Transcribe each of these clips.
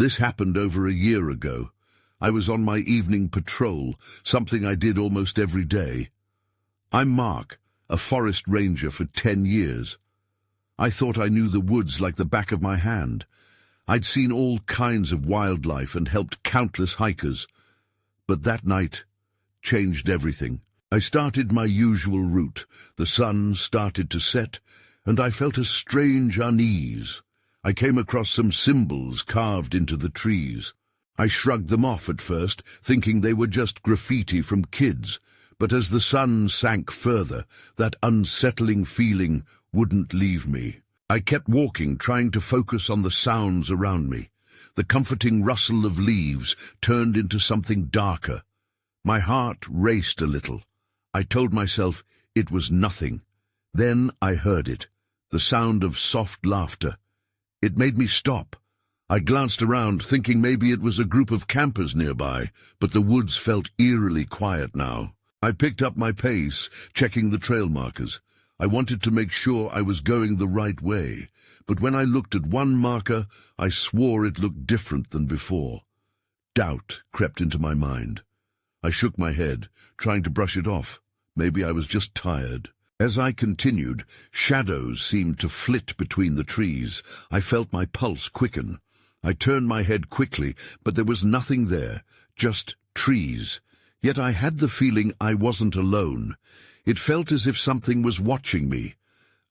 This happened over a year ago. I was on my evening patrol, something I did almost every day. I'm Mark, a forest ranger for 10 years. I thought I knew the woods like the back of my hand. I'd seen all kinds of wildlife and helped countless hikers. But that night changed everything. I started my usual route. The sun started to set, and I felt a strange unease. I came across some symbols carved into the trees. I shrugged them off at first, thinking they were just graffiti from kids. But as the sun sank further, that unsettling feeling wouldn't leave me. I kept walking, trying to focus on the sounds around me. The comforting rustle of leaves turned into something darker. My heart raced a little. I told myself it was nothing. Then I heard it, the sound of soft laughter. It made me stop. I glanced around, thinking maybe it was a group of campers nearby, but the woods felt eerily quiet now. I picked up my pace, checking the trail markers. I wanted to make sure I was going the right way, but when I looked at one marker, I swore it looked different than before. Doubt crept into my mind. I shook my head, trying to brush it off. Maybe I was just tired. As I continued, shadows seemed to flit between the trees. I felt my pulse quicken. I turned my head quickly, but there was nothing there, just trees. Yet I had the feeling I wasn't alone. It felt as if something was watching me.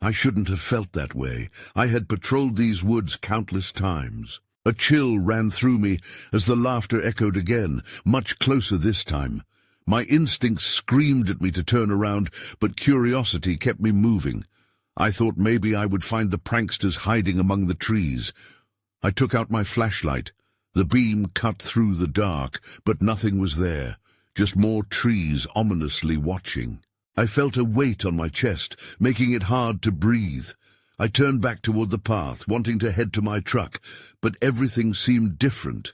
I shouldn't have felt that way. I had patrolled these woods countless times. A chill ran through me as the laughter echoed again, much closer this time. My instincts screamed at me to turn around, but curiosity kept me moving. I thought maybe I would find the pranksters hiding among the trees. I took out my flashlight. The beam cut through the dark, but nothing was there, just more trees ominously watching. I felt a weight on my chest, making it hard to breathe. I turned back toward the path, wanting to head to my truck, but everything seemed different.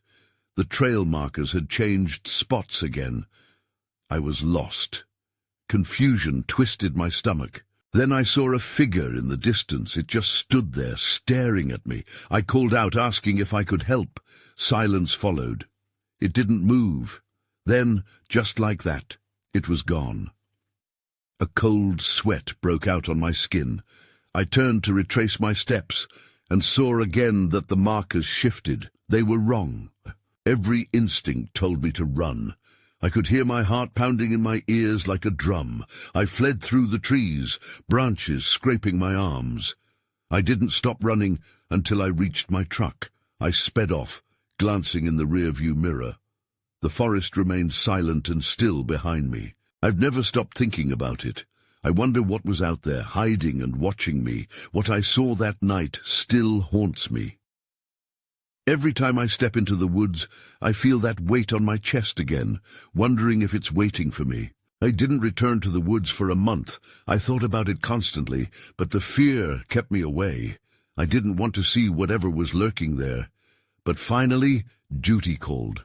The trail markers had changed spots again. I was lost. Confusion twisted my stomach. Then I saw a figure in the distance. It just stood there, staring at me. I called out, asking if I could help. Silence followed. It didn't move. Then, just like that, it was gone. A cold sweat broke out on my skin. I turned to retrace my steps, and saw again that the markers shifted. They were wrong. Every instinct told me to run. I could hear my heart pounding in my ears like a drum. I fled through the trees, branches scraping my arms. I didn't stop running until I reached my truck. I sped off, glancing in the rearview mirror. The forest remained silent and still behind me. I've never stopped thinking about it. I wonder what was out there, hiding and watching me. What I saw that night still haunts me. Every time I step into the woods, I feel that weight on my chest again, wondering if it's waiting for me. I didn't return to the woods for a month. I thought about it constantly, but the fear kept me away. I didn't want to see whatever was lurking there. But finally, duty called.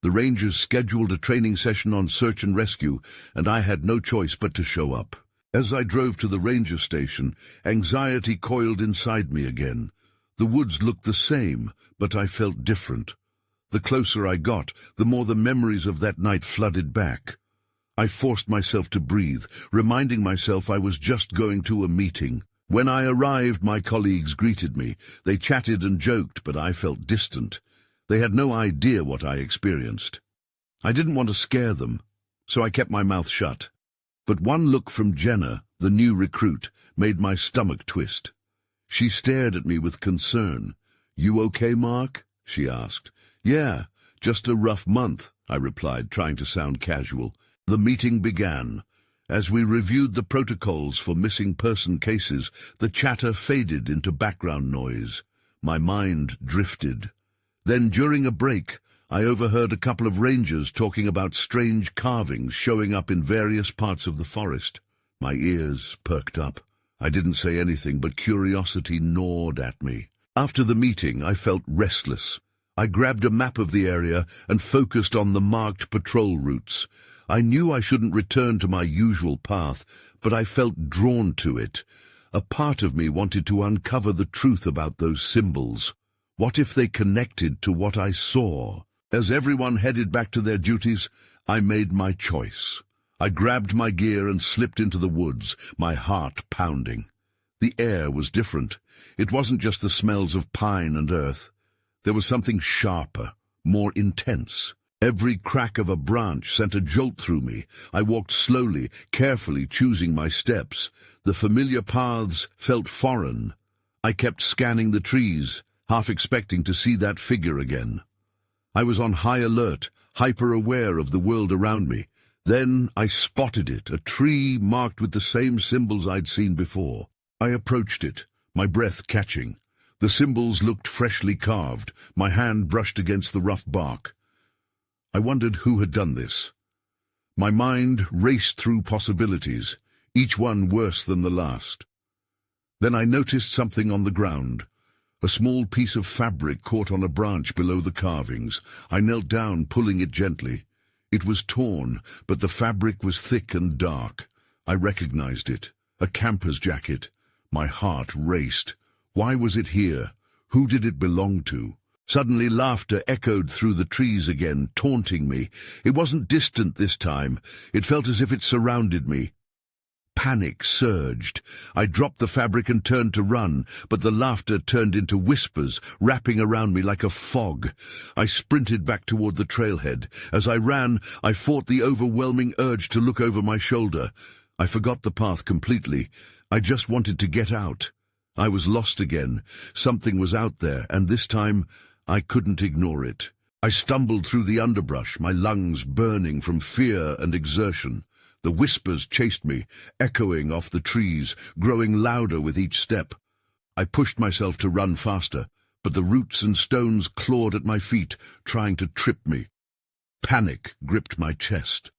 The rangers scheduled a training session on search and rescue, and I had no choice but to show up. As I drove to the ranger station, anxiety coiled inside me again. The woods looked the same, but I felt different. The closer I got, the more the memories of that night flooded back. I forced myself to breathe, reminding myself I was just going to a meeting. When I arrived, my colleagues greeted me. They chatted and joked, but I felt distant. They had no idea what I experienced. I didn't want to scare them, so I kept my mouth shut. But one look from Jenna, the new recruit, made my stomach twist. She stared at me with concern. "You okay, Mark?" she asked. "Yeah, just a rough month," I replied, trying to sound casual. The meeting began. As we reviewed the protocols for missing person cases, the chatter faded into background noise. My mind drifted. Then, during a break, I overheard a couple of rangers talking about strange carvings showing up in various parts of the forest. My ears perked up. I didn't say anything, but curiosity gnawed at me. After the meeting, I felt restless. I grabbed a map of the area and focused on the marked patrol routes. I knew I shouldn't return to my usual path, but I felt drawn to it. A part of me wanted to uncover the truth about those symbols. What if they connected to what I saw? As everyone headed back to their duties, I made my choice. I grabbed my gear and slipped into the woods, my heart pounding. The air was different. It wasn't just the smells of pine and earth. There was something sharper, more intense. Every crack of a branch sent a jolt through me. I walked slowly, carefully choosing my steps. The familiar paths felt foreign. I kept scanning the trees, half expecting to see that figure again. I was on high alert, hyper-aware of the world around me. Then I spotted it, a tree marked with the same symbols I'd seen before. I approached it, my breath catching. The symbols looked freshly carved. My hand brushed against the rough bark. I wondered who had done this. My mind raced through possibilities, each one worse than the last. Then I noticed something on the ground. A small piece of fabric caught on a branch below the carvings. I knelt down, pulling it gently. It was torn, but the fabric was thick and dark. I recognized it. A camper's jacket. My heart raced. Why was it here? Who did it belong to? Suddenly laughter echoed through the trees again, taunting me. It wasn't distant this time. It felt as if it surrounded me. Panic surged. I dropped the fabric and turned to run, but the laughter turned into whispers, wrapping around me like a fog. I sprinted back toward the trailhead. As I ran, I fought the overwhelming urge to look over my shoulder. I forgot the path completely. I just wanted to get out. I was lost again. Something was out there, and this time I couldn't ignore it. I stumbled through the underbrush, my lungs burning from fear and exertion. The whispers chased me, echoing off the trees, growing louder with each step. I pushed myself to run faster, but the roots and stones clawed at my feet, trying to trip me. Panic gripped my chest.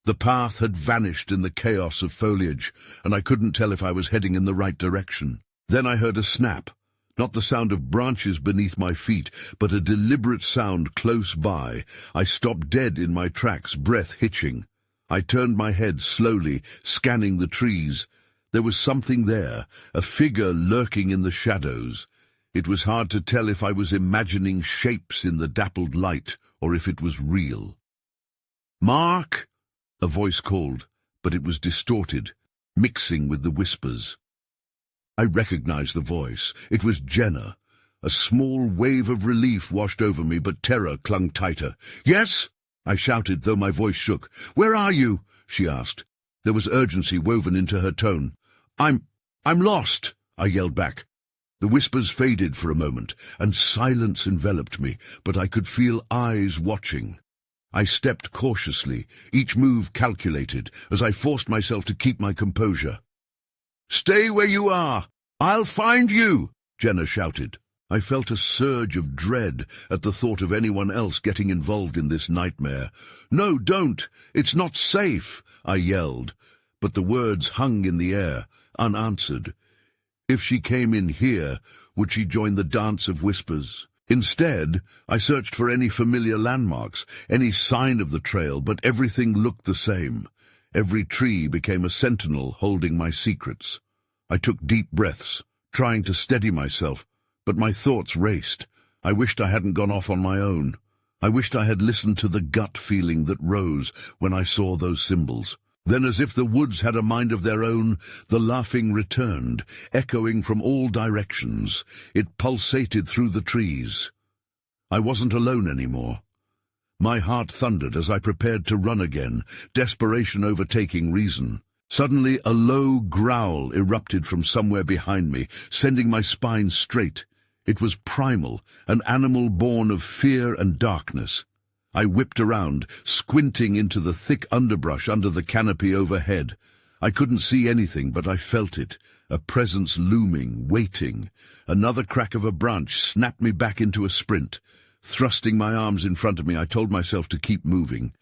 The path had vanished in the chaos of foliage, and I couldn't tell if I was heading in the right direction. Then I heard a snap, not the sound of branches beneath my feet, but a deliberate sound close by. I stopped dead in my tracks, breath hitching. I turned my head slowly, scanning the trees. There was something there, a figure lurking in the shadows. It was hard to tell if I was imagining shapes in the dappled light, or if it was real. "Mark!" a voice called, but it was distorted, mixing with the whispers. I recognized the voice. It was Jenna. A small wave of relief washed over me, but terror clung tighter. "Yes?" I shouted, though my voice shook. "Where are you?" she asked. There was urgency woven into her tone. I'm lost," I yelled back. The whispers faded for a moment, and silence enveloped me, but I could feel eyes watching. I stepped cautiously, each move calculated, as I forced myself to keep my composure. "Stay where you are! I'll find you!" Jenna shouted. I felt a surge of dread at the thought of anyone else getting involved in this nightmare. "No, don't! It's not safe!" I yelled, but the words hung in the air, unanswered. If she came in here, would she join the dance of whispers? Instead, I searched for any familiar landmarks, any sign of the trail, but everything looked the same. Every tree became a sentinel holding my secrets. I took deep breaths, trying to steady myself, but my thoughts raced. I wished I hadn't gone off on my own. I wished I had listened to the gut feeling that rose when I saw those symbols. Then, as if the woods had a mind of their own, the laughing returned, echoing from all directions. It pulsated through the trees. I wasn't alone anymore. My heart thundered as I prepared to run again, desperation overtaking reason. Suddenly, a low growl erupted from somewhere behind me, sending my spine straight. It was primal, an animal born of fear and darkness. I whipped around, squinting into the thick underbrush under the canopy overhead. I couldn't see anything, but I felt it, a presence looming, waiting. Another crack of a branch snapped me back into a sprint. Thrusting my arms in front of me, I told myself to keep moving.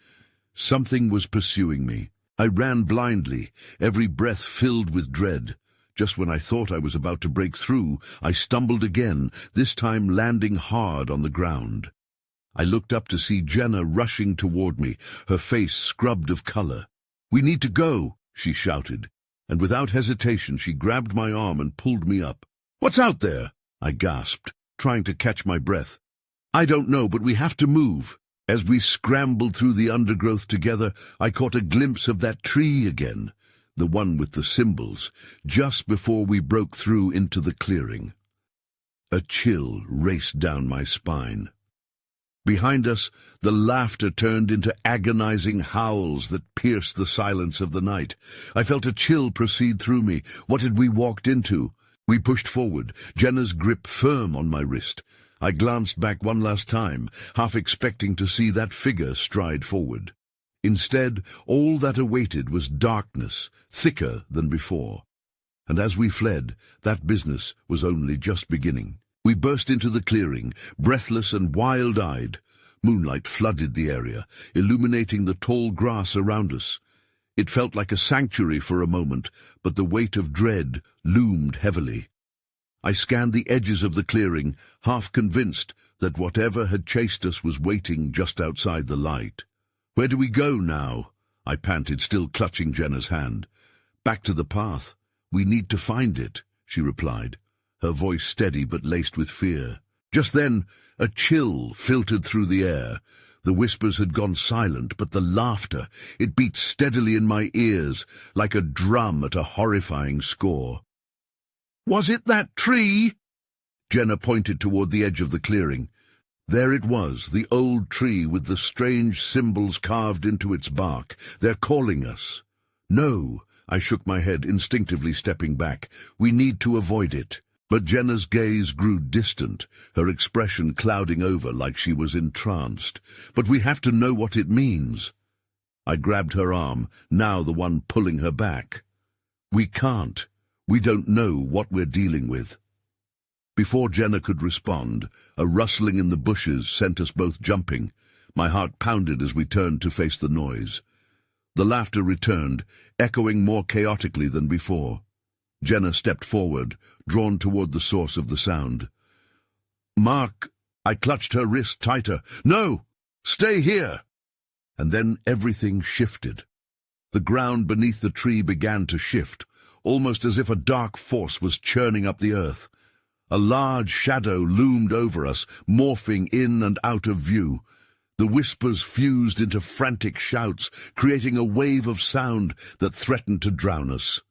Something was pursuing me. I ran blindly, every breath filled with dread. Just when I thought I was about to break through, I stumbled again, this time landing hard on the ground. I looked up to see Jenna rushing toward me, her face scrubbed of color. "We need to go," she shouted, and without hesitation she grabbed my arm and pulled me up. "What's out there?" I gasped. trying to catch my breath. "I don't know, but we have to move." As we scrambled through the undergrowth together, I caught a glimpse of that tree again, the one with the symbols, just before we broke through into the clearing. A chill raced down my spine. Behind us, the laughter turned into agonizing howls that pierced the silence of the night. I felt a chill proceed through me. What had we walked into? We pushed forward, Jenna's grip firm on my wrist. I glanced back one last time, half expecting to see that figure stride forward. Instead, all that awaited was darkness, thicker than before. And as we fled, that business was only just beginning. We burst into the clearing, breathless and wild-eyed. Moonlight flooded the area, illuminating the tall grass around us. It felt like a sanctuary for a moment, but the weight of dread loomed heavily. I scanned the edges of the clearing, half convinced that whatever had chased us was waiting just outside the light. "Where do we go now?" I panted, still clutching Jenna's hand. "Back to the path. We need to find it," she replied, her voice steady but laced with fear. Just then, a chill filtered through the air. The whispers had gone silent, but the laughter, it beat steadily in my ears, like a drum at a horrifying score. "Was it that tree?" Jenna pointed toward the edge of the clearing. There it was, the old tree with the strange symbols carved into its bark. "They're calling us." "No," I shook my head, instinctively stepping back. "We need to avoid it." But Jenna's gaze grew distant, her expression clouding over like she was entranced. "But we have to know what it means." I grabbed her arm, now the one pulling her back. "We can't. We don't know what we're dealing with." Before Jenna could respond, a rustling in the bushes sent us both jumping. My heart pounded as we turned to face the noise. The laughter returned, echoing more chaotically than before. Jenna stepped forward, drawn toward the source of the sound. "Mark," I clutched her wrist tighter. "No! Stay here!" And then everything shifted. The ground beneath the tree began to shift, almost as if a dark force was churning up the earth. A large shadow loomed over us, morphing in and out of view. The whispers fused into frantic shouts, creating a wave of sound that threatened to drown us.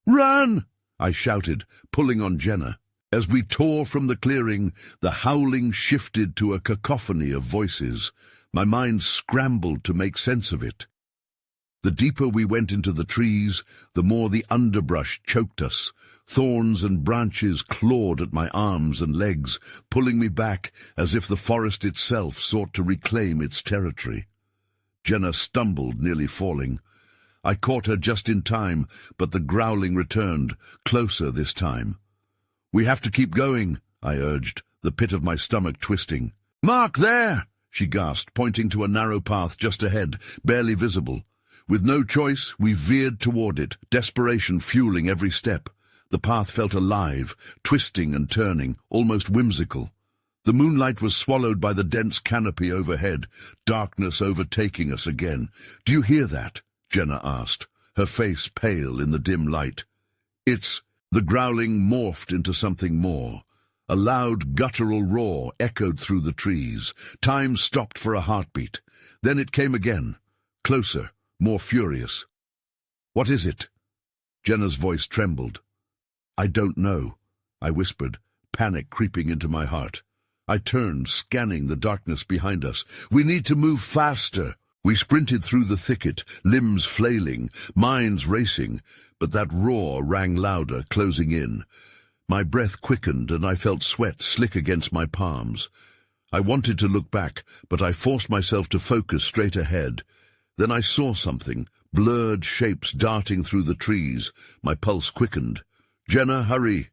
"Run!" I shouted, pulling on Jenna. As we tore from the clearing, the howling shifted to a cacophony of voices. My mind scrambled to make sense of it. The deeper we went into the trees, the more the underbrush choked us. Thorns and branches clawed at my arms and legs, pulling me back as if the forest itself sought to reclaim its territory. Jenna stumbled, nearly falling. I caught her just in time, but the growling returned, closer this time. "We have to keep going," I urged, the pit of my stomach twisting. "Mark, there!" she gasped, pointing to a narrow path just ahead, barely visible. With no choice, we veered toward it, desperation fueling every step. The path felt alive, twisting and turning, almost whimsical. The moonlight was swallowed by the dense canopy overhead, darkness overtaking us again. "Do you hear that?" Jenna asked, her face pale in the dim light. "It's—" The growling morphed into something more. A loud guttural roar echoed through the trees. Time stopped for a heartbeat. Then it came again, closer, more furious. "What is it?" Jenna's voice trembled. "I don't know," I whispered, panic creeping into my heart. I turned, scanning the darkness behind us. "We need to move faster." We sprinted through the thicket, limbs flailing, minds racing, but that roar rang louder, closing in. My breath quickened, and I felt sweat slick against my palms. I wanted to look back, but I forced myself to focus straight ahead. Then I saw something, blurred shapes darting through the trees. My pulse quickened. "Jenna, hurry!"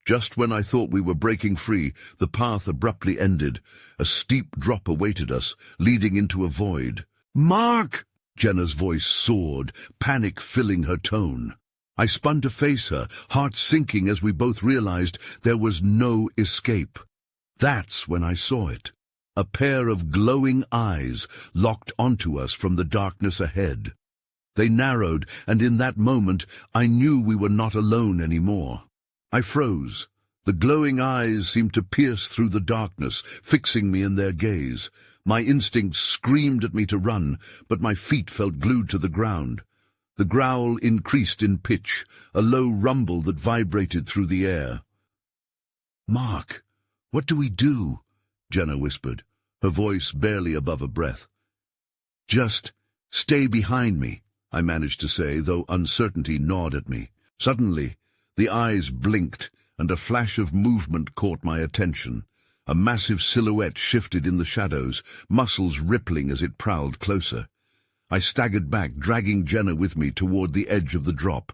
Just when I thought we were breaking free, the path abruptly ended. A steep drop awaited us, leading into a void. "Mark!" Jenna's voice soared, panic filling her tone. I spun to face her, heart sinking as we both realized there was no escape. That's when I saw it. A pair of glowing eyes locked onto us from the darkness ahead. They narrowed, and in that moment I knew we were not alone anymore. I froze, The glowing eyes seemed to pierce through the darkness, fixing me in their gaze. My instincts screamed at me to run, but my feet felt glued to the ground. The growl increased in pitch, a low rumble that vibrated through the air. "Mark, what do we do?" Jenna whispered, her voice barely above a breath. "Just stay behind me," I managed to say, though uncertainty gnawed at me. Suddenly, the eyes blinked, and a flash of movement caught my attention. A massive silhouette shifted in the shadows, muscles rippling as it prowled closer. I staggered back, dragging Jenna with me toward the edge of the drop.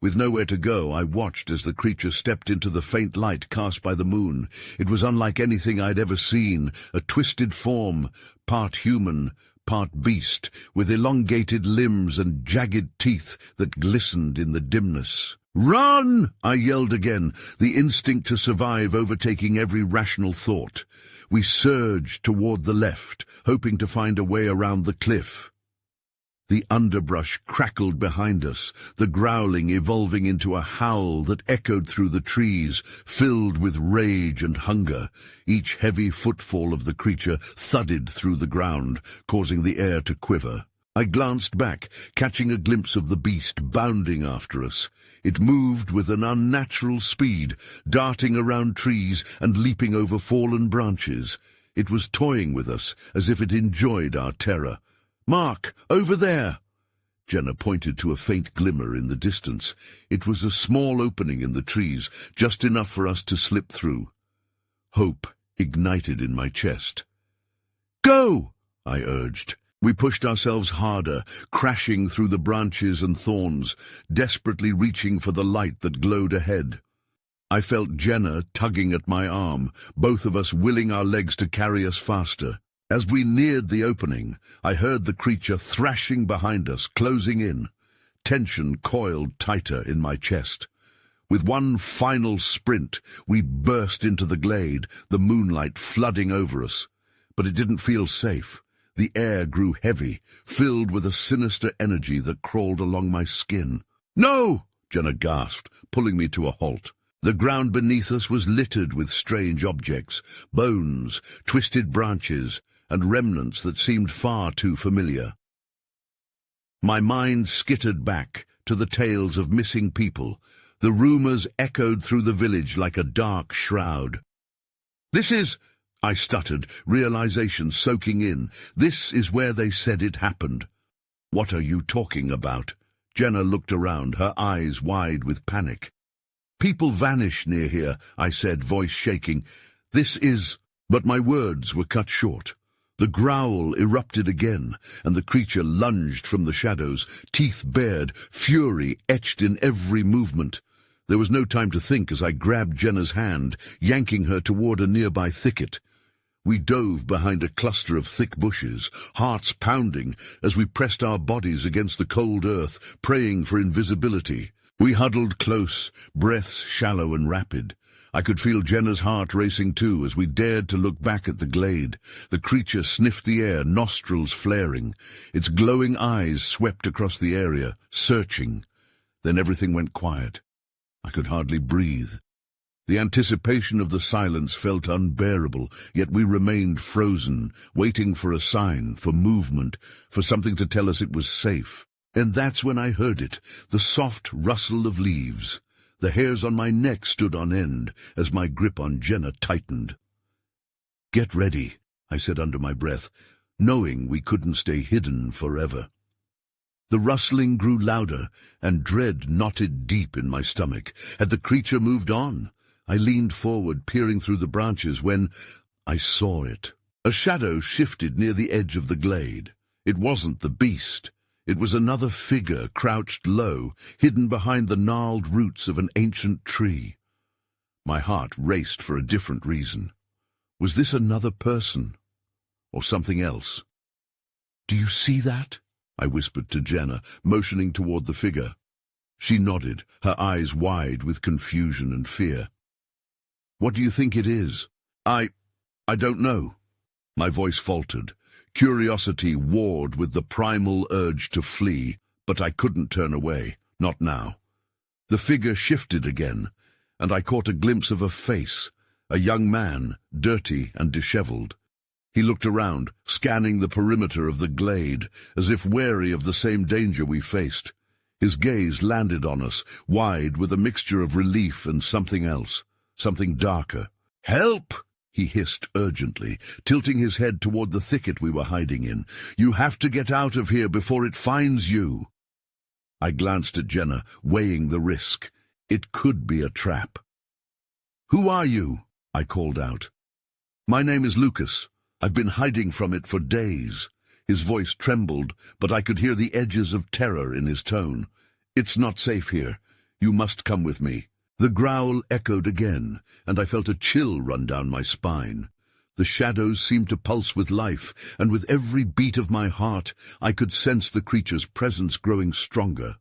With nowhere to go, I watched as the creature stepped into the faint light cast by the moon. It was unlike anything I'd ever seen, a twisted form, part human, part beast, with elongated limbs and jagged teeth that glistened in the dimness. "Run!" I yelled again, the instinct to survive overtaking every rational thought. We surged toward the left, hoping to find a way around the cliff. The underbrush crackled behind us, the growling evolving into a howl that echoed through the trees, filled with rage and hunger. Each heavy footfall of the creature thudded through the ground, causing the air to quiver. I glanced back, catching a glimpse of the beast bounding after us. It moved with an unnatural speed, darting around trees and leaping over fallen branches. It was toying with us, as if it enjoyed our terror. "Mark, over there!" Jenna pointed to a faint glimmer in the distance. It was a small opening in the trees, just enough for us to slip through. Hope ignited in my chest. "Go!" I urged. We pushed ourselves harder, crashing through the branches and thorns, desperately reaching for the light that glowed ahead. I felt Jenna tugging at my arm, both of us willing our legs to carry us faster. As we neared the opening, I heard the creature thrashing behind us, closing in. Tension coiled tighter in my chest. With one final sprint, we burst into the glade, the moonlight flooding over us. But it didn't feel safe. The air grew heavy, filled with a sinister energy that crawled along my skin. "No!" Jenna gasped, pulling me to a halt. The ground beneath us was littered with strange objects, bones, twisted branches, and remnants that seemed far too familiar. My mind skittered back to the tales of missing people. The rumors echoed through the village like a dark shroud. "This is—" I stuttered, realization soaking in. "This is where they said it happened." "What are you talking about?" Jenna looked around, her eyes wide with panic. "People vanish near here," I said, voice shaking. "This is—" But my words were cut short. The growl erupted again, and the creature lunged from the shadows, teeth bared, fury etched in every movement. There was no time to think as I grabbed Jenna's hand, yanking her toward a nearby thicket. We dove behind a cluster of thick bushes, hearts pounding as we pressed our bodies against the cold earth, praying for invisibility. We huddled close, breaths shallow and rapid. I could feel Jenna's heart racing too as we dared to look back at the glade. The creature sniffed the air, nostrils flaring. Its glowing eyes swept across the area, searching. Then everything went quiet. I could hardly breathe. The anticipation of the silence felt unbearable, yet we remained frozen, waiting for a sign, for movement, for something to tell us it was safe. And that's when I heard it, the soft rustle of leaves. The hairs on my neck stood on end as my grip on Jenna tightened. "Get ready," I said under my breath, knowing we couldn't stay hidden forever. The rustling grew louder, and dread knotted deep in my stomach. Had the creature moved on? I leaned forward, peering through the branches, when I saw it. A shadow shifted near the edge of the glade. It wasn't the beast. It was another figure, crouched low, hidden behind the gnarled roots of an ancient tree. My heart raced for a different reason. Was this another person? Or something else? "Do you see that?" I whispered to Jenna, motioning toward the figure. She nodded, her eyes wide with confusion and fear. "What do you think it is?" I don't know." My voice faltered. Curiosity warred with the primal urge to flee, but I couldn't turn away, not now. The figure shifted again, and I caught a glimpse of a face, a young man, dirty and disheveled. He looked around, scanning the perimeter of the glade, as if wary of the same danger we faced. His gaze landed on us, wide with a mixture of relief and something else, something darker. "Help!" he hissed urgently, tilting his head toward the thicket we were hiding in. "You have to get out of here before it finds you." I glanced at Jenna, weighing the risk. It could be a trap. "Who are you?" I called out. "My name is Lucas. I've been hiding from it for days." His voice trembled, but I could hear the edges of terror in his tone. "It's not safe here. You must come with me." The growl echoed again, and I felt a chill run down my spine. The shadows seemed to pulse with life, and with every beat of my heart, I could sense the creature's presence growing stronger.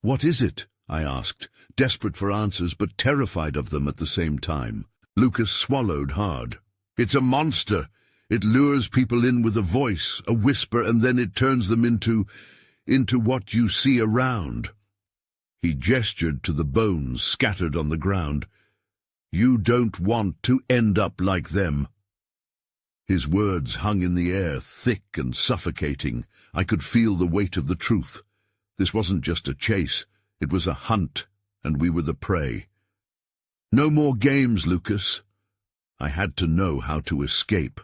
"What is it?" I asked, desperate for answers but terrified of them at the same time. Lucas swallowed hard. "It's a monster. It lures people in with a voice, a whisper, and then it turns them into what you see around." He gestured to the bones scattered on the ground. "You don't want to end up like them." His words hung in the air, thick and suffocating. I could feel the weight of the truth. This wasn't just a chase, it was a hunt, and we were the prey. "No more games, Lucas." I had to know how to escape.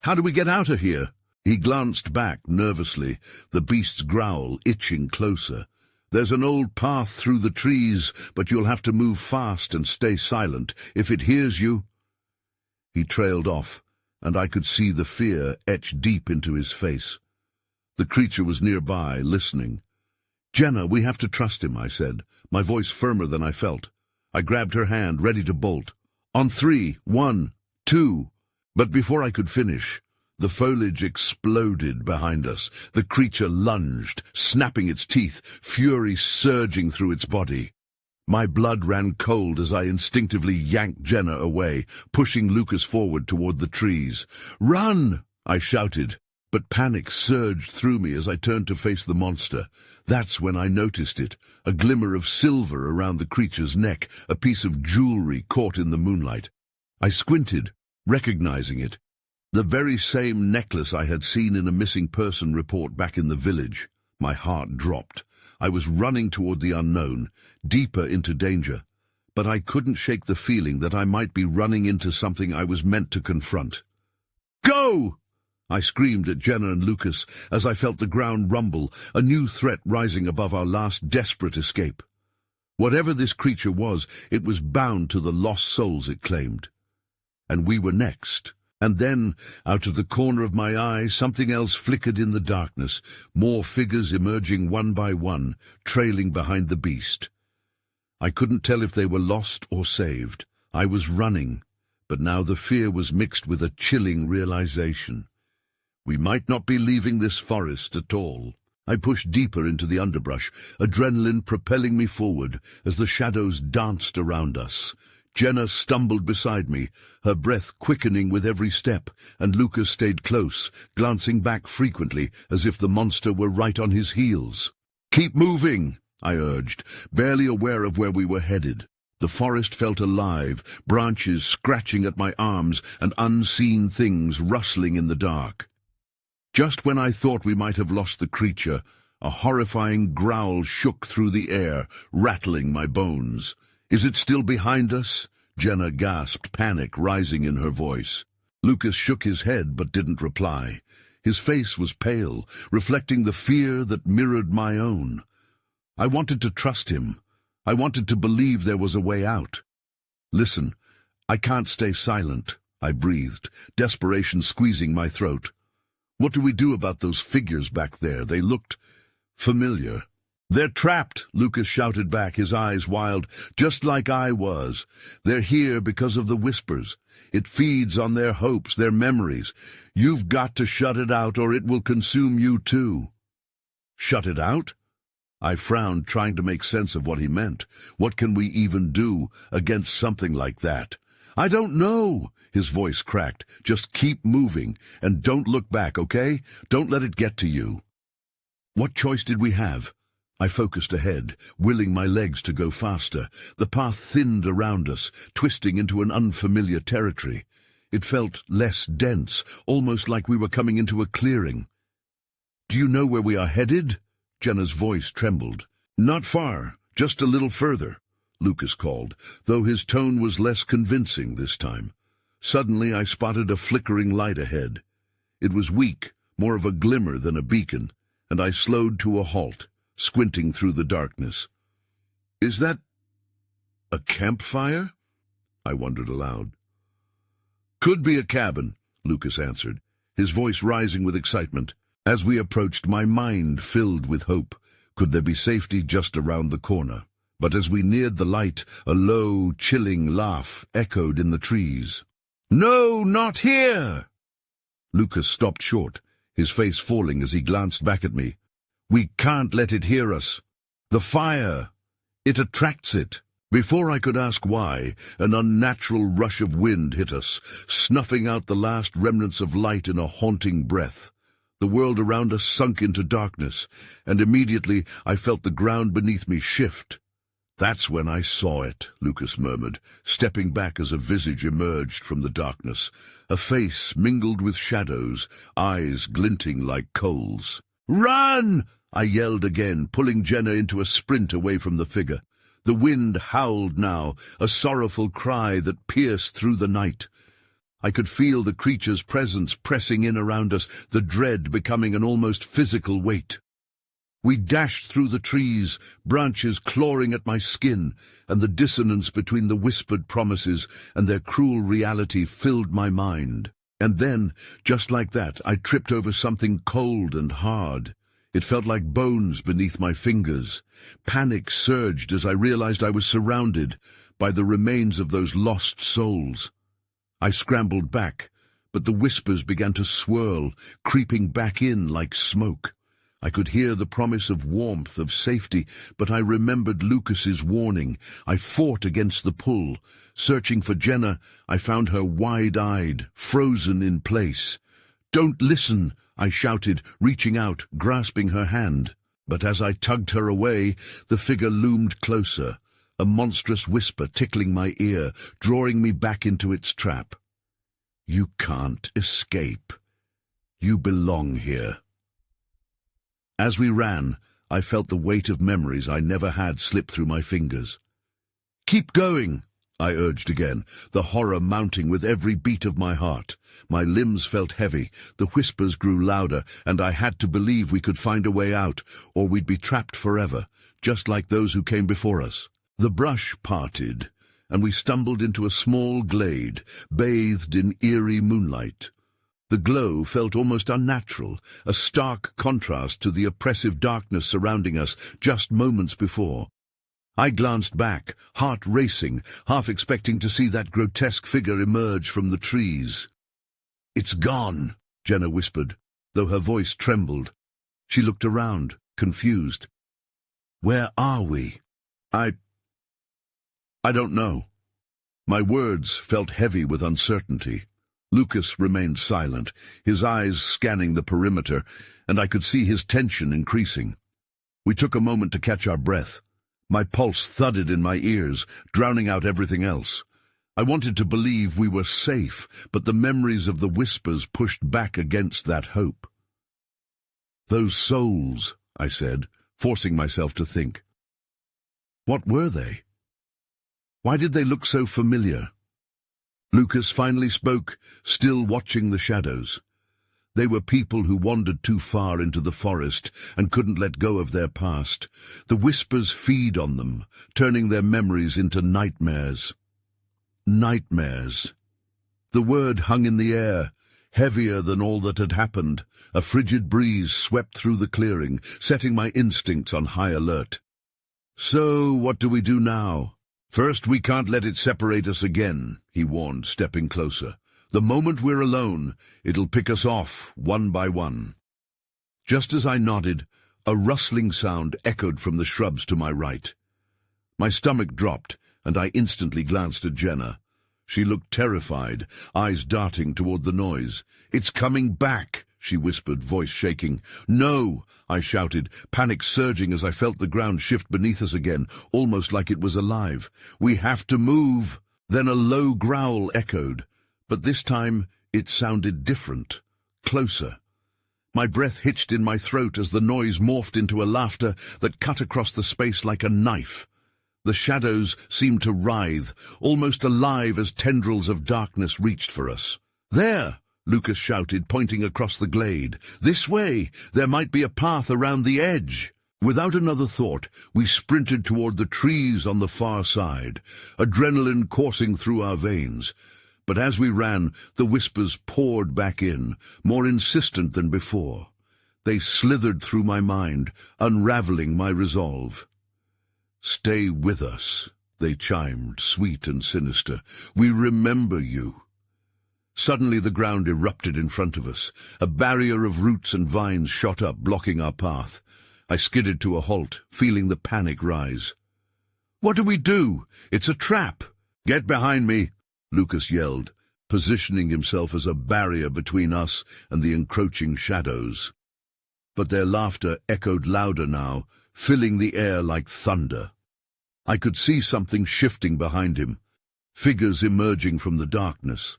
"How do we get out of here?" He glanced back nervously, the beast's growl itching closer. "There's an old path through the trees, but you'll have to move fast and stay silent. If it hears you—" He trailed off, and I could see the fear etched deep into his face. The creature was nearby, listening. "Jenna, we have to trust him," I said, my voice firmer than I felt. I grabbed her hand, ready to bolt. "On 3, 1, 2... But before I could finish, the foliage exploded behind us. The creature lunged, snapping its teeth, fury surging through its body. My blood ran cold as I instinctively yanked Jenna away, pushing Lucas forward toward the trees. "Run!" I shouted, but panic surged through me as I turned to face the monster. That's when I noticed it, a glimmer of silver around the creature's neck, a piece of jewelry caught in the moonlight. I squinted, recognizing it. The very same necklace I had seen in a missing person report back in the village. My heart dropped. I was running toward the unknown, deeper into danger, but I couldn't shake the feeling that I might be running into something I was meant to confront. "Go!" I screamed at Jenna and Lucas as I felt the ground rumble, a new threat rising above our last desperate escape. Whatever this creature was, it was bound to the lost souls it claimed. And we were next. And then, out of the corner of my eye, something else flickered in the darkness, more figures emerging one by one, trailing behind the beast. I couldn't tell if they were lost or saved. I was running, but now the fear was mixed with a chilling realization. We might not be leaving this forest at all. I pushed deeper into the underbrush, adrenaline propelling me forward as the shadows danced around us. Jenna stumbled beside me, her breath quickening with every step, and Lucas stayed close, glancing back frequently as if the monster were right on his heels. "Keep moving," I urged, barely aware of where we were headed. The forest felt alive, branches scratching at my arms and unseen things rustling in the dark. Just when I thought we might have lost the creature, a horrifying growl shook through the air, rattling my bones. "Is it still behind us?" Jenna gasped, panic rising in her voice. Lucas shook his head but didn't reply. His face was pale, reflecting the fear that mirrored my own. I wanted to trust him. I wanted to believe there was a way out. "Listen, I can't stay silent," I breathed, desperation squeezing my throat. "What do we do about those figures back there? They looked familiar." "They're trapped," Lucas shouted back, his eyes wild, "just like I was. They're here because of the whispers. It feeds on their hopes, their memories. You've got to shut it out or it will consume you too." "Shut it out?" I frowned, trying to make sense of what he meant. What can we even do against something like that? "I don't know," his voice cracked. "Just keep moving, and don't look back, okay? Don't let it get to you." What choice did we have? I focused ahead, willing my legs to go faster. The path thinned around us, twisting into an unfamiliar territory. It felt less dense, almost like we were coming into a clearing. "Do you know where we are headed?" Jenna's voice trembled. "Not far, just a little further," Lucas called, though his tone was less convincing this time. Suddenly I spotted a flickering light ahead. It was weak, more of a glimmer than a beacon, and I slowed to a halt, squinting through the darkness. "Is that a campfire?" I wondered aloud. "Could be a cabin," Lucas answered, his voice rising with excitement. As we approached, my mind filled with hope. Could there be safety just around the corner? But as we neared the light, a low, chilling laugh echoed in the trees. "No, not here!" Lucas stopped short, his face falling as he glanced back at me. "We can't let it hear us. The fire, it attracts it." Before I could ask why, an unnatural rush of wind hit us, snuffing out the last remnants of light in a haunting breath. The world around us sunk into darkness, and immediately I felt the ground beneath me shift. "That's when I saw it," Lucas murmured, stepping back as a visage emerged from the darkness, a face mingled with shadows, eyes glinting like coals. "Run!" I yelled again, pulling Jenna into a sprint away from the figure. The wind howled now, a sorrowful cry that pierced through the night. I could feel the creature's presence pressing in around us, the dread becoming an almost physical weight. We dashed through the trees, branches clawing at my skin, and the dissonance between the whispered promises and their cruel reality filled my mind. And then, just like that, I tripped over something cold and hard. It felt like bones beneath my fingers. Panic surged as I realized I was surrounded by the remains of those lost souls. I scrambled back, but the whispers began to swirl, creeping back in like smoke. I could hear the promise of warmth, of safety, but I remembered Lucas's warning. I fought against the pull. Searching for Jenna, I found her wide-eyed, frozen in place. "Don't listen!" I shouted, reaching out, grasping her hand. But as I tugged her away, the figure loomed closer, a monstrous whisper tickling my ear, drawing me back into its trap. "You can't escape. You belong here." As we ran, I felt the weight of memories I never had slip through my fingers. "Keep going," I urged again, the horror mounting with every beat of my heart. My limbs felt heavy, the whispers grew louder, and I had to believe we could find a way out, or we'd be trapped forever, just like those who came before us. The brush parted, and we stumbled into a small glade, bathed in eerie moonlight. The glow felt almost unnatural, a stark contrast to the oppressive darkness surrounding us just moments before. I glanced back, heart racing, half expecting to see that grotesque figure emerge from the trees. "It's gone," Jenna whispered, though her voice trembled. She looked around, confused. "Where are we?" I don't know." My words felt heavy with uncertainty. Lucas remained silent, his eyes scanning the perimeter, and I could see his tension increasing. We took a moment to catch our breath. My pulse thudded in my ears, drowning out everything else. I wanted to believe we were safe, but the memories of the whispers pushed back against that hope. "Those souls," I said, forcing myself to think. What were they? Why did they look so familiar? Lucas finally spoke, still watching the shadows. They were people who wandered too far into the forest and couldn't let go of their past. The whispers feed on them, turning their memories into nightmares. Nightmares. The word hung in the air, heavier than all that had happened. A frigid breeze swept through the clearing, setting my instincts on high alert. "So, what do we do now?" "First, we can't let it separate us again," he warned, stepping closer. "The moment we're alone, it'll pick us off, one by one." Just as I nodded, a rustling sound echoed from the shrubs to my right. My stomach dropped, and I instantly glanced at Jenna. She looked terrified, eyes darting toward the noise. "It's coming back," she whispered, voice shaking. "No!" I shouted, panic surging as I felt the ground shift beneath us again, almost like it was alive. "We have to move!" Then a low growl echoed, but this time it sounded different, closer. My breath hitched in my throat as the noise morphed into a laughter that cut across the space like a knife. The shadows seemed to writhe, almost alive as tendrils of darkness reached for us. "There!" Lucas shouted, pointing across the glade. "This way! There might be a path around the edge!" Without another thought, we sprinted toward the trees on the far side, adrenaline coursing through our veins. But as we ran, the whispers poured back in, more insistent than before. They slithered through my mind, unraveling my resolve. "Stay with us," they chimed, sweet and sinister. "We remember you." Suddenly the ground erupted in front of us. A barrier of roots and vines shot up, blocking our path. I skidded to a halt, feeling the panic rise. "What do we do? It's a trap!" "Get behind me!" Lucas yelled, positioning himself as a barrier between us and the encroaching shadows. But their laughter echoed louder now, filling the air like thunder. I could see something shifting behind him, figures emerging from the darkness.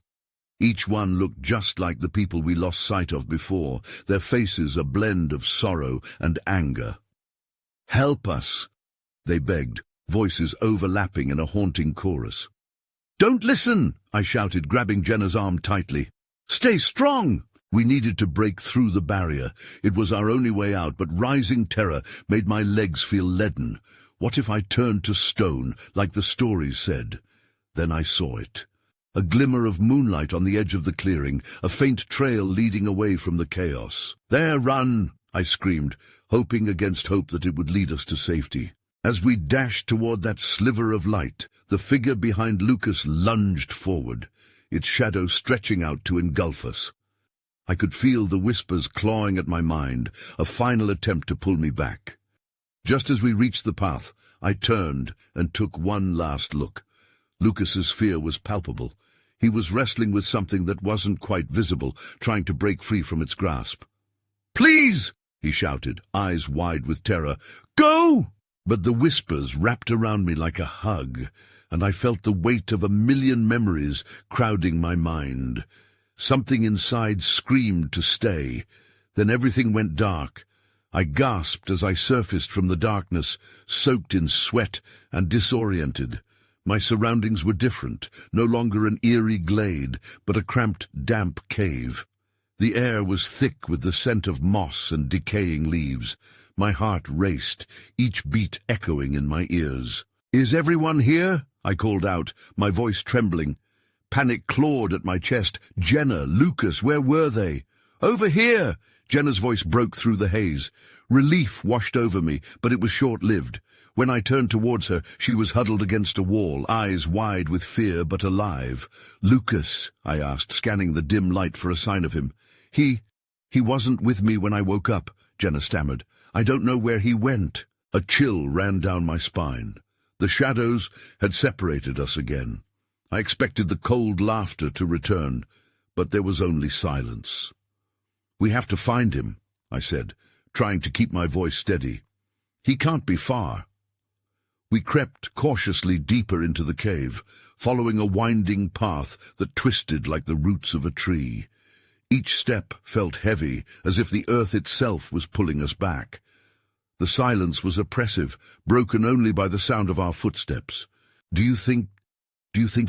Each one looked just like the people we lost sight of before, their faces a blend of sorrow and anger. "Help us," they begged, voices overlapping in a haunting chorus. "Don't listen!" I shouted, grabbing Jenna's arm tightly. "Stay strong!" We needed to break through the barrier. It was our only way out, but rising terror made my legs feel leaden. What if I turned to stone, like the stories said? Then I saw it. A glimmer of moonlight on the edge of the clearing, a faint trail leading away from the chaos. "There, run!" I screamed, hoping against hope that it would lead us to safety. As we dashed toward that sliver of light, the figure behind Lucas lunged forward, its shadow stretching out to engulf us. I could feel the whispers clawing at my mind, a final attempt to pull me back. Just as we reached the path, I turned and took one last look. Lucas's fear was palpable. He was wrestling with something that wasn't quite visible, trying to break free from its grasp. "Please!" he shouted, eyes wide with terror. "Go!" But the whispers wrapped around me like a hug, and I felt the weight of 1,000,000 memories crowding my mind. Something inside screamed to stay. Then everything went dark. I gasped as I surfaced from the darkness, soaked in sweat and disoriented. My surroundings were different, no longer an eerie glade, but a cramped, damp cave. The air was thick with the scent of moss and decaying leaves. My heart raced, each beat echoing in my ears. "Is everyone here?" I called out, my voice trembling. Panic clawed at my chest. "Jenna, Lucas, where were they?" "Over here!" Jenna's voice broke through the haze. Relief washed over me, but it was short-lived. When I turned towards her, she was huddled against a wall, eyes wide with fear but alive. "Lucas?" I asked, scanning the dim light for a sign of him. He wasn't with me when I woke up," Jenna stammered. "I don't know where he went." A chill ran down my spine. The shadows had separated us again. I expected the cold laughter to return, but there was only silence. "We have to find him," I said, trying to keep my voice steady. "He can't be far." We crept cautiously deeper into the cave, following a winding path that twisted like the roots of a tree. Each step felt heavy, as if the earth itself was pulling us back. The silence was oppressive, broken only by the sound of our footsteps. Do you think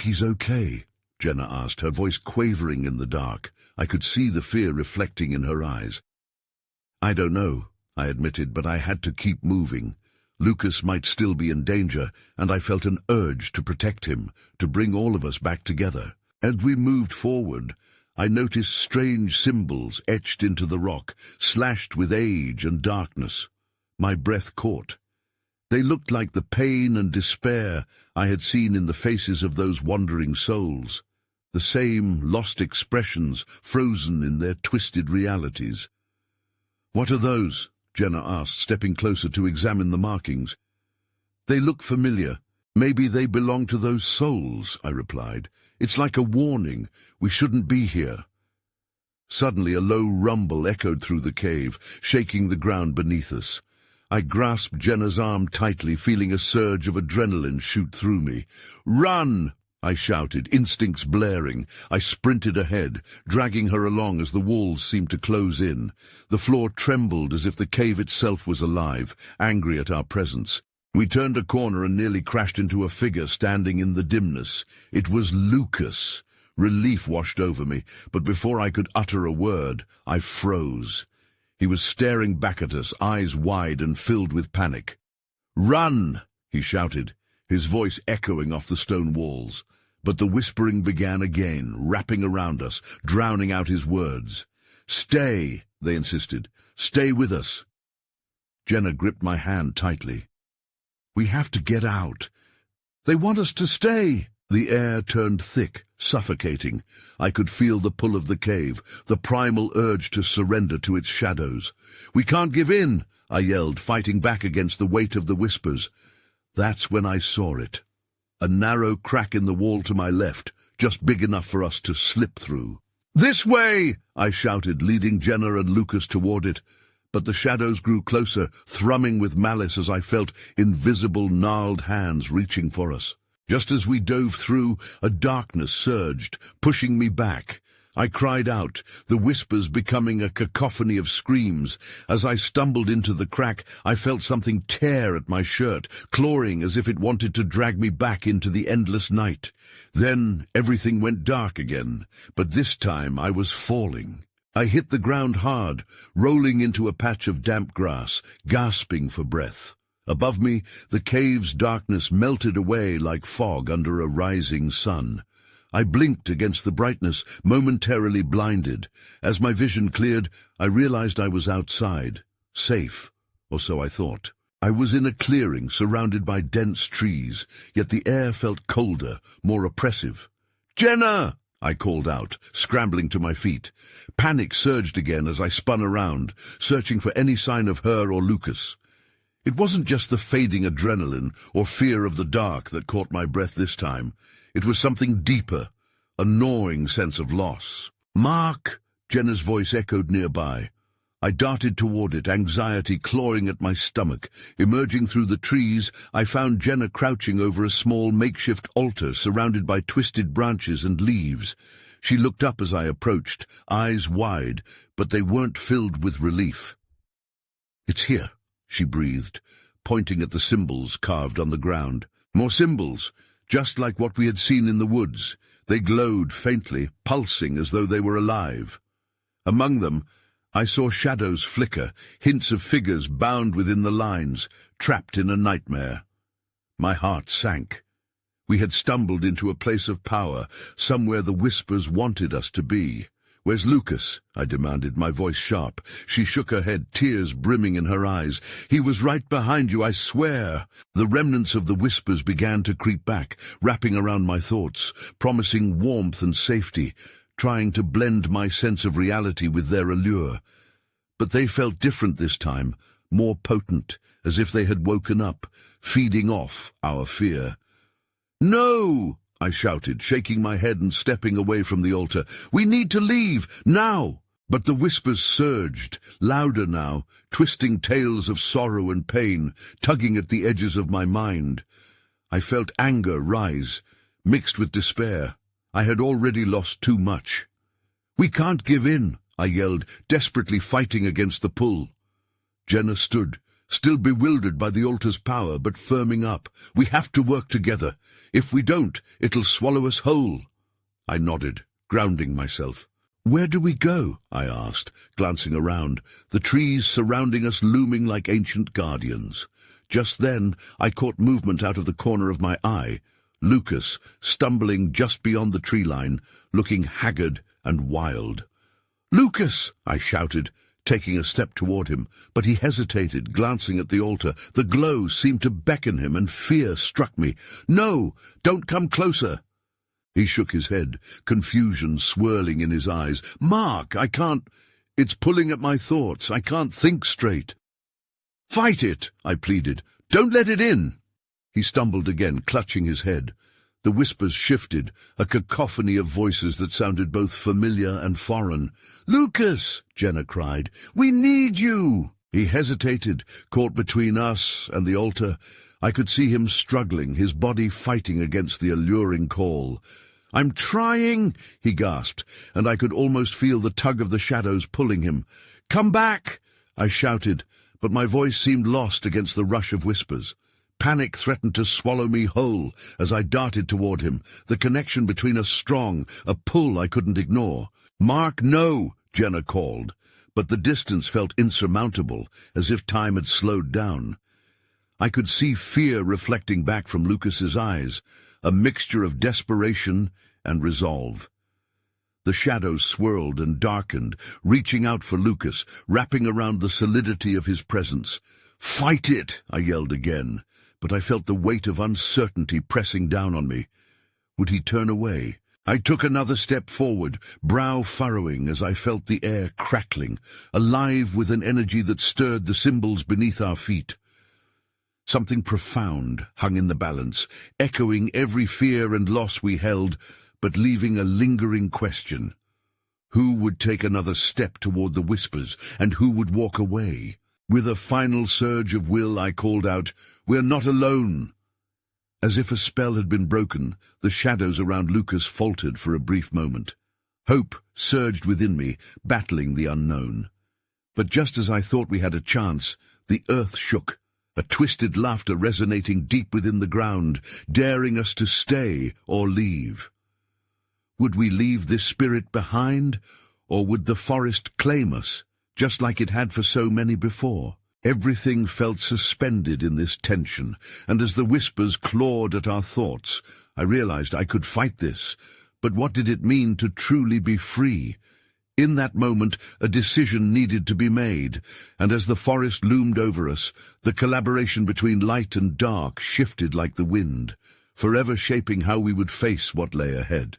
he's okay?" Jenna asked, her voice quavering in the dark. I could see the fear reflecting in her eyes. "I don't know," I admitted, but I had to keep moving. Lucas might still be in danger, and I felt an urge to protect him, to bring all of us back together. As we moved forward, I noticed strange symbols etched into the rock, slashed with age and darkness. My breath caught. They looked like the pain and despair I had seen in the faces of those wandering souls, the same lost expressions frozen in their twisted realities. "What are those?" Jenna asked, stepping closer to examine the markings. "They look familiar. Maybe they belong to those souls," I replied. "It's like a warning. We shouldn't be here." Suddenly a low rumble echoed through the cave, shaking the ground beneath us. I grasped Jenna's arm tightly, feeling a surge of adrenaline shoot through me. "Run!" I shouted, instincts blaring. I sprinted ahead, dragging her along as the walls seemed to close in. The floor trembled as if the cave itself was alive, angry at our presence. We turned a corner and nearly crashed into a figure standing in the dimness. It was Lucas. Relief washed over me, but before I could utter a word, I froze. He was staring back at us, eyes wide and filled with panic. "Run!" he shouted, his voice echoing off the stone walls. But the whispering began again, wrapping around us, drowning out his words. "Stay," they insisted. "Stay with us." Jenna gripped my hand tightly. "We have to get out. They want us to stay." The air turned thick, suffocating. I could feel the pull of the cave, the primal urge to surrender to its shadows. "We can't give in," I yelled, fighting back against the weight of the whispers. That's when I saw it. A narrow crack in the wall to my left, just big enough for us to slip through. "This way!" I shouted, leading Jenna and Lucas toward it. But the shadows grew closer, thrumming with malice as I felt invisible, gnarled hands reaching for us. Just as we dove through, a darkness surged, pushing me back. I cried out, the whispers becoming a cacophony of screams. As I stumbled into the crack, I felt something tear at my shirt, clawing as if it wanted to drag me back into the endless night. Then everything went dark again, but this time I was falling. I hit the ground hard, rolling into a patch of damp grass, gasping for breath. Above me, the cave's darkness melted away like fog under a rising sun. I blinked against the brightness, momentarily blinded. As my vision cleared, I realized I was outside, safe, or so I thought. I was in a clearing surrounded by dense trees, yet the air felt colder, more oppressive. "Jenna!" I called out, scrambling to my feet. Panic surged again as I spun around, searching for any sign of her or Lucas. It wasn't just the fading adrenaline or fear of the dark that caught my breath this time. It was something deeper, a gnawing sense of loss. "Mark!" Jenna's voice echoed nearby. I darted toward it, anxiety clawing at my stomach. Emerging through the trees, I found Jenna crouching over a small makeshift altar surrounded by twisted branches and leaves. She looked up as I approached, eyes wide, but they weren't filled with relief. "It's here," she breathed, pointing at the symbols carved on the ground. More symbols, just like what we had seen in the woods. They glowed faintly, pulsing as though they were alive. Among them, I saw shadows flicker, hints of figures bound within the lines, trapped in a nightmare. My heart sank. We had stumbled into a place of power, somewhere the whispers wanted us to be. "Where's Lucas?" I demanded, my voice sharp. She shook her head, tears brimming in her eyes. "He was right behind you, I swear." The remnants of the whispers began to creep back, wrapping around my thoughts, promising warmth and safety, trying to blend my sense of reality with their allure. But they felt different this time, more potent, as if they had woken up, feeding off our fear. "No!" I shouted, shaking my head and stepping away from the altar. "We need to leave, now!" But the whispers surged, louder now, twisting tales of sorrow and pain, tugging at the edges of my mind. I felt anger rise, mixed with despair. I had already lost too much. "We can't give in," I yelled, desperately fighting against the pull. Jenna stood, still bewildered by the altar's power, but firming up. "We have to work together. If we don't, it'll swallow us whole." I nodded, grounding myself. "Where do we go?" I asked, glancing around, the trees surrounding us looming like ancient guardians. Just then, I caught movement out of the corner of my eye. Lucas, stumbling just beyond the tree line, looking haggard and wild. "Lucas!" I shouted, taking a step toward him, but he hesitated, glancing at the altar. The glow seemed to beckon him, and fear struck me. "No, don't come closer." He shook his head, confusion swirling in his eyes. "Mark, I can't. It's pulling at my thoughts. I can't think straight." "Fight it," I pleaded. "Don't let it in." He stumbled again, clutching his head. The whispers shifted, a cacophony of voices that sounded both familiar and foreign. "Lucas!" Jenna cried. "We need you!" He hesitated, caught between us and the altar. I could see him struggling, his body fighting against the alluring call. "I'm trying," he gasped, and I could almost feel the tug of the shadows pulling him. "Come back!" I shouted, but my voice seemed lost against the rush of whispers. Panic threatened to swallow me whole as I darted toward him, the connection between us strong, a pull I couldn't ignore. "Mark, no!" Jenna called, but the distance felt insurmountable, as if time had slowed down. I could see fear reflecting back from Lucas's eyes, a mixture of desperation and resolve. The shadows swirled and darkened, reaching out for Lucas, wrapping around the solidity of his presence. "Fight it!" I yelled again, but I felt the weight of uncertainty pressing down on me. Would he turn away? I took another step forward, brow furrowing as I felt the air crackling, alive with an energy that stirred the symbols beneath our feet. Something profound hung in the balance, echoing every fear and loss we held, but leaving a lingering question. Who would take another step toward the whispers, and who would walk away? With a final surge of will, I called out, "We're not alone!" As if a spell had been broken, the shadows around Lucas faltered for a brief moment. Hope surged within me, battling the unknown. But just as I thought we had a chance, the earth shook, a twisted laughter resonating deep within the ground, daring us to stay or leave. Would we leave this spirit behind, or would the forest claim us, just like it had for so many before? Everything felt suspended in this tension, and as the whispers clawed at our thoughts, I realized I could fight this. But what did it mean to truly be free? In that moment, a decision needed to be made, and as the forest loomed over us, the collaboration between light and dark shifted like the wind, forever shaping how we would face what lay ahead.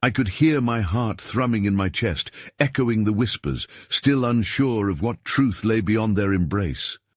I could hear my heart thrumming in my chest, echoing the whispers, still unsure of what truth lay beyond their embrace.